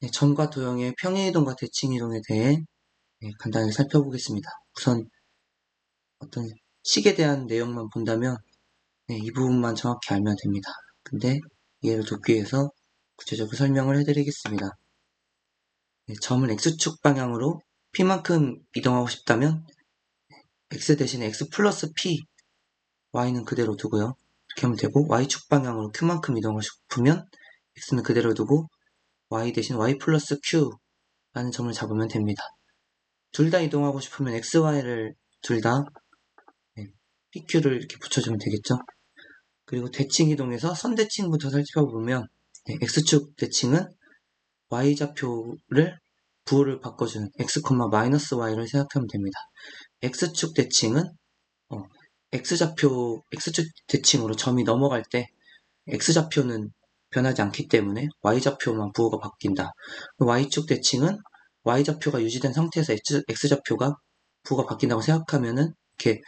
네, 점과 도형의 평행이동과 대칭이동에 대해 간단히 살펴보겠습니다. 우선 어떤 식에 대한 내용만 본다면 이 부분만 정확히 알면 됩니다. 근데 이해를 돕기 위해서 구체적으로 설명을 해드리겠습니다. 점을 X축 방향으로 P만큼 이동하고 싶다면 X 대신에 X 플러스 P, Y는 그대로 두고요. 이렇게 하면 되고, Y축 방향으로 Q만큼 이동하고 싶으면 X는 그대로 두고 Y 대신 Y 플러스 Q 라는 점을 잡으면 됩니다. 둘 다 이동하고 싶으면 XY를 둘 다 PQ를 이렇게 붙여주면 되겠죠. 그리고 대칭 이동에서 선대칭부터 살펴보면 X축 대칭은 Y좌표를 부호를 바꿔주는 X, 마이너스 Y를 생각하면 됩니다. X축 대칭은 X축 대칭으로 점이 넘어갈 때 X좌표는 변하지 않기 때문에 Y좌표만 부호가 바뀐다. Y축 대칭은 Y좌표가 유지된 상태에서 X좌표가 부호가 바뀐다고 생각하면은 이렇게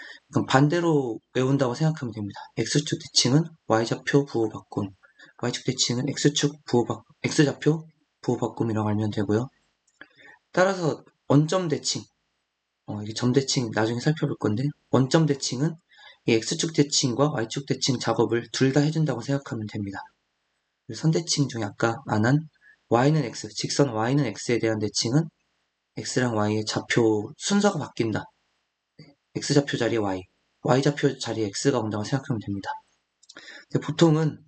반대로 외운다고 생각하면 됩니다. X축 대칭은 Y좌표 부호 바꿈, Y축 대칭은 X좌표 부호 바꿈이라고 알면 되고요. 따라서 원점 대칭, 이게 점 대칭 나중에 살펴볼 건데, 원점 대칭은 이 X축 대칭과 Y축 대칭 작업을 둘 다 해준다고 생각하면 됩니다. 선대칭 중에 아까 안한 Y는 X, 직선 Y는 X에 대한 대칭은 X랑 Y의 좌표 순서가 바뀐다. X좌표 자리에 Y, Y좌표 자리에 X가 온다고 생각하면 됩니다. 보통은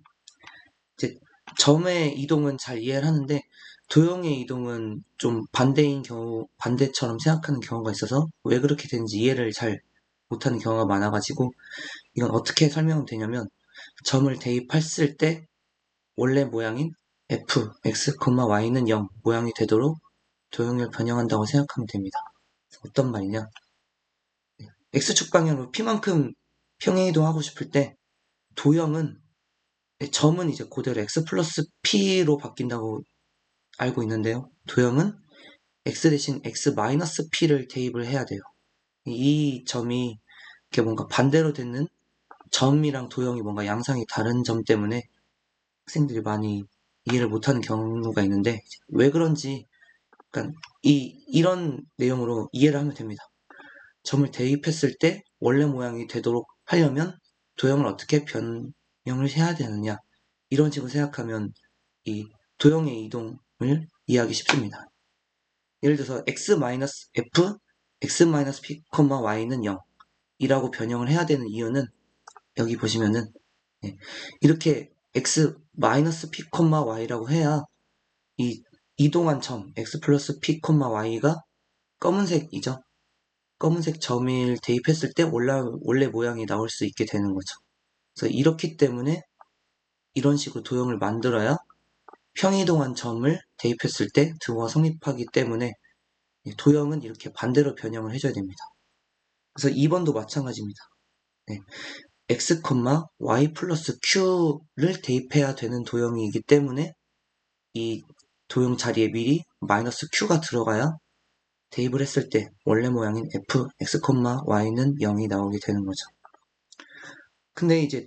이제 점의 이동은 잘 이해를 하는데 도형의 이동은 좀 반대처럼 생각하는 경우가 있어서 왜 그렇게 되는지 이해를 잘 못하는 경우가 많아가지고 이건 어떻게 설명하면 되냐면 점을 대입했을 때 원래 모양인 f, x, y는 0 모양이 되도록 도형을 변형한다고 생각하면 됩니다. 어떤 말이냐? x축 방향으로 p만큼 평행이동하고 싶을 때 도형은 점은 이제 그대로 x 플러스 p로 바뀐다고 알고 있는데요. 도형은 x 대신 x 마이너스 p를 대입을 해야 돼요. 이 점이 이렇게 뭔가 반대로 되는 점이랑 도형이 뭔가 양상이 다른 점 때문에 학생들이 많이 이해를 못하는 경우가 있는데 왜 그런지 이런 내용으로 이해를 하면 됩니다. 점을 대입했을 때 원래 모양이 되도록 하려면 도형을 어떻게 변형을 해야 되느냐 이런 식으로 생각하면 이 도형의 이동을 이해하기 쉽습니다. 예를 들어서 x-f, x-p, y는 0 이라고 변형을 해야 되는 이유는 여기 보시면은 이렇게 x-p, y라고 해야 이 이동한 점 x 플러스 p, y가 검은색이죠. 검은색 점을 대입했을 때 원래 모양이 나올 수 있게 되는 거죠. 그래서 이렇기 때문에 이런 식으로 도형을 만들어야 평이동한 점을 대입했을 때 등호가 성립하기 때문에 도형은 이렇게 반대로 변형을 해줘야 됩니다. 그래서 2번도 마찬가지입니다. x, y 플러스 q를 대입해야 되는 도형이기 때문에 이 도형 자리에 미리 마이너스 q가 들어가야 대입을 했을 때 원래 모양인 f, x, y는 0이 나오게 되는 거죠. 근데 이제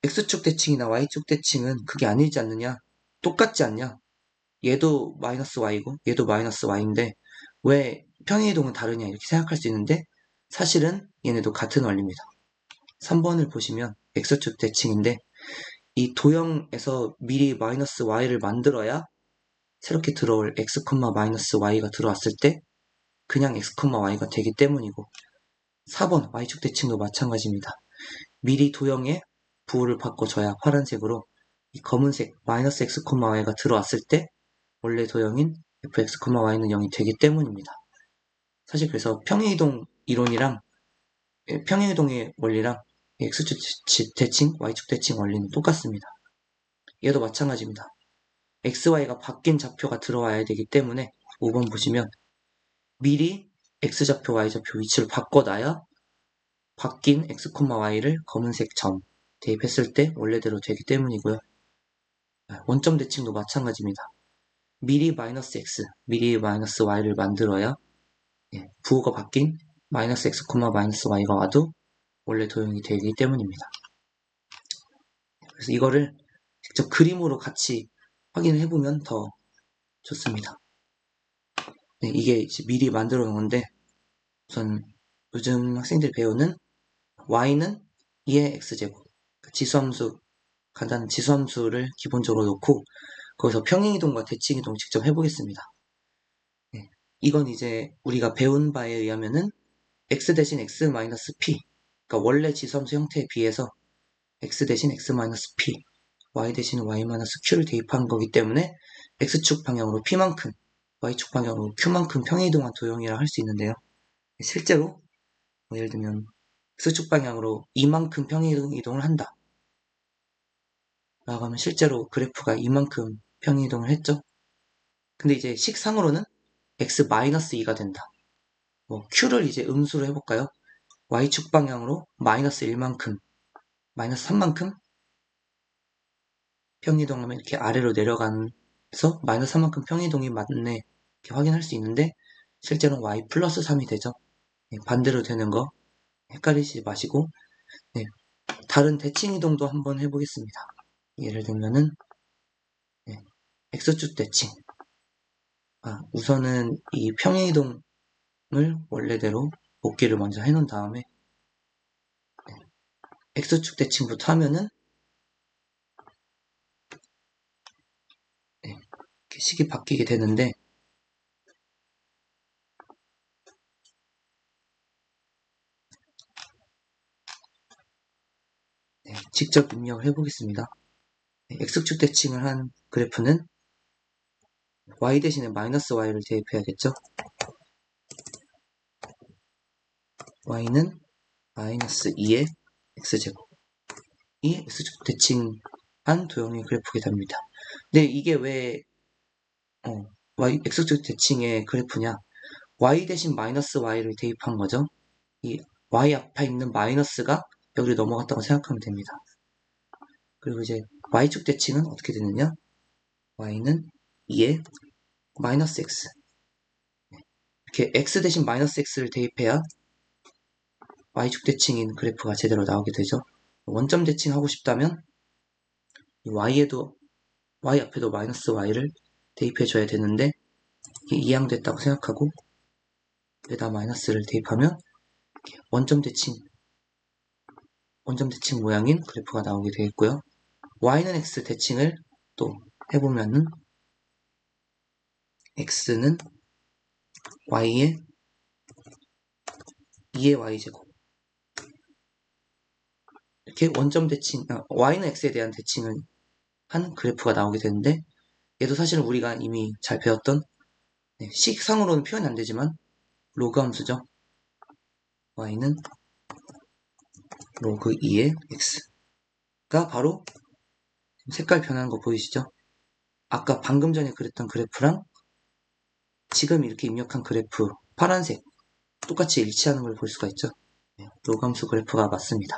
x축 대칭이나 y축 대칭은 그게 아니지 않느냐? 똑같지 않냐? 얘도 마이너스 y고 얘도 마이너스 y인데 왜 평행이동은 다르냐 이렇게 생각할 수 있는데 사실은 얘네도 같은 원리입니다. 3번을 보시면 x축 대칭인데 이 도형에서 미리 마이너스 y를 만들어야 새롭게 들어올 x, 마이너스 y가 들어왔을 때 그냥 x, y가 되기 때문이고 4번 y축 대칭도 마찬가지입니다. 미리 도형에 부호를 바꿔줘야 파란색으로 이 검은색 마이너스 x, y가 들어왔을 때 원래 도형인 fx, y는 0이 되기 때문입니다. 사실 그래서 평행이동 이론이랑 평행이동의 원리랑 x축 대칭, y축 대칭 원리는 똑같습니다. 얘도 마찬가지입니다. xy가 바뀐 좌표가 들어와야 되기 때문에 5번 보시면 미리 x좌표, y좌표 위치를 바꿔놔야 바뀐 x, y를 검은색 점 대입했을 때 원래대로 되기 때문이고요. 원점 대칭도 마찬가지입니다. 미리 마이너스 x, 미리 마이너스 y를 만들어야 부호가 바뀐 마이너스 x, 마이너스 y가 와도 원래 도형이 되기 때문입니다. 그래서 이거를 직접 그림으로 같이 확인을 해보면 더 좋습니다. 네, 이게 이제 미리 만들어 놓은 건데, 우선 요즘 학생들이 배우는 y는 2의 x제곱, 지수함수, 간단한 지수함수를 기본적으로 놓고 거기서 평행이동과 대칭이동 직접 해보겠습니다. 네, 이건 이제 우리가 배운 바에 의하면은 x 대신 x 마이너스 p, 그러니까 원래 지수함수 형태에 비해서 x 대신 x 마이너스 p, y 대신 y 마이너스 q를 대입한 거기 때문에 x축 방향으로 p만큼, y축 방향으로 q만큼 평행이동한 도형이라 할 수 있는데요. 실제로 예를 들면 x축 방향으로 이만큼 평행이동을 한다 라고 하면 실제로 그래프가 이만큼 평행이동을 했죠. 근데 이제 식상으로는 x-2가 된다. q를 이제 음수로 해볼까요? y축 방향으로 마이너스 1만큼, 마이너스 3만큼 평이동하면 이렇게 아래로 내려가면서 마이너스 3만큼 평이동이 맞네 이렇게 확인할 수 있는데 실제로는 y 플러스 3이 되죠. 네, 반대로 되는 거 헷갈리지 마시고, 네, 다른 대칭이동도 한번 해보겠습니다. 예를 들면은 네, x축 대칭. 우선은 이 평행이동을 원래대로 복귀를 먼저 해놓은 다음에 네, x축 대칭부터 하면은 네, 이렇게 식이 바뀌게 되는데 네, 직접 입력을 해보겠습니다. 네, x축 대칭을 한 그래프는 y 대신에 마이너스 y를 대입해야겠죠. y는 마이너스 2의 x제곱, 이 x축 대칭한 도형의 그래프가 됩니다. 근데 이게 왜 x축 대칭의 그래프냐? y 대신 마이너스 y를 대입한 거죠. 이 y 앞에 있는 마이너스가 여기를 넘어갔다고 생각하면 됩니다. 그리고 이제 y축 대칭은 어떻게 되느냐? y는 2의 마이너스 x, 이렇게 x 대신 마이너스 x를 대입해야 y축 대칭인 그래프가 제대로 나오게 되죠. 원점 대칭하고 싶다면 y 앞에도 마이너스 y를 대입해줘야 되는데 이게 이항됐다고 생각하고 여기다 마이너스를 대입하면 원점 대칭 모양인 그래프가 나오게 되겠고요. y는 x 대칭을 또 해보면은 x는 y의 2의 y제곱, 이렇게 원점 대칭, y는 x에 대한 대칭을 한 그래프가 나오게 되는데 얘도 사실은 우리가 이미 잘 배웠던 식상으로는 표현이 안 되지만 로그 함수죠. y는 로그 2의 x가 바로 색깔 변하는 거 보이시죠? 아까 방금 전에 그랬던 그래프랑 지금 이렇게 입력한 그래프 파란색 똑같이 일치하는 걸 볼 수가 있죠. 로그 함수 그래프가 맞습니다.